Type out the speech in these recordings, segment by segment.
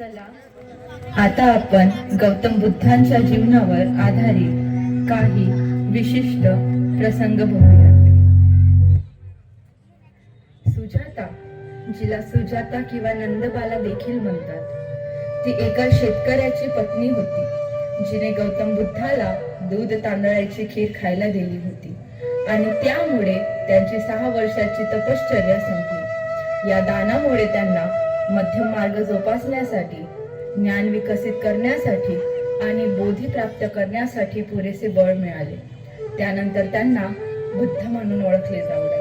चला आता आपण गौतम बुद्धांच्या जीवनावर आधारित काही विशिष्ट प्रसंग बघूयात. सुजाता, जिला सुजाता किंवा नंदबाला देखील म्हणतात, ती एका शेतकऱ्याची पत्नी होती, जिने गौतम बुद्धाला दूध तांदळाची खीर खायला दिली होती आणि त्यामुळे त्यांची 6 वर्षाची तपश्चर्या संपली. या दानामुळे त्यांना मध्यम मार्ग जोपासण्यासाठी, ज्ञान विकसित करण्यासाठी आणि बोधी प्राप्त करण्यासाठी पुरेसे बळ मिळाले. त्यानंतर त्यांना बुद्ध म्हणून ओळखले जाऊ लागले.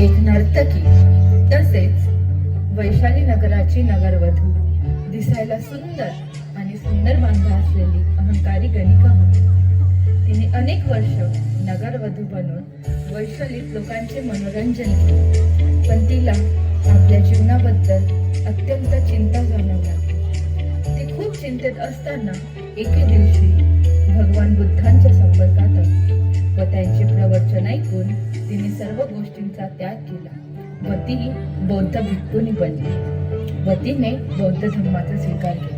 एक नर्तकी तसेच वैशाली नगराची नगरवधू, दिसायला सुंदर आणि सुंदर बांधा असलेली अहंकारी गणिका होती. तिने अनेक वर्ष नगरवधू बनून वैशालीत लोकांचे मनोरंजन केले, पण तिला आपल्या जीवनाबद्दल अत्यंत चिंता जाणवू लागली. ती खूप चिंतेत असताना एके दिवशी भगवान बुद्धांच्या संपर्कात आली व त्यांचे प्रवचन ऐकून तिने सर्व गोष्टींचा त्याग केला व ती बौद्ध भिक्खुनी बनली व तिने बौद्ध धर्माचा स्वीकार केला.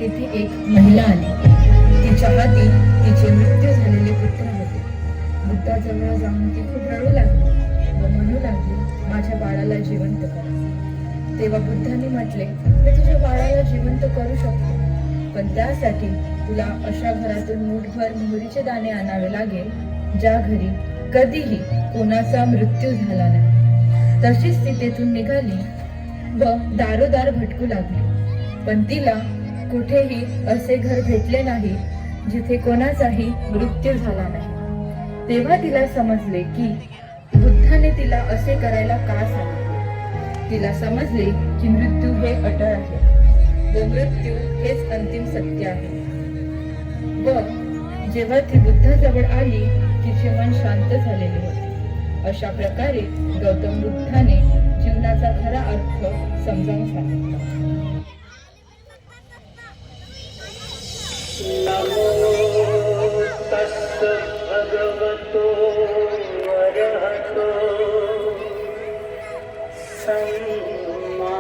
तेथे एक महिला आली. तिच्या हाती तिचे मृत्यू झालेले पुत्र होते. बुद्धाजवळ जाऊन ती खूप रडू लागली व म्हणू लागली, माझ्या बाळाला जिवंत करा. तेव्हा बुद्धांनी म्हटले, मी तुझ्या बाळाला जिवंत करू शकतो, पण त्यासाठी तुला अशा घरातून मूठभर मोहरीचे दाणे आणावे लागेल ज्या घरी कधीही कोणाचा मृत्यू झाला नाही. तशीच ती तेथून निघाली व दारोदार भटकू लागली, पण तिला कुठेही असे घर भेटले नाही जिथे कोणाचाही मृत्यू झाला नाही. तेव्हा तिला समजले की बुद्धाने तिला असे करायला का सांगितले. तिला समजले की मृत्यू हे अटळ आहे व मृत्यू हेच अंतिम सत्य आहे. व जेव्हा ती बुद्धाजवळ आली तिचे मन शांत झालेले होते. अशा प्रकारे गौतम बुद्धाने जीवनाचा खरा अर्थ समजावून सांगितला. नमो तस्स भगवतो अरहतो सम्मा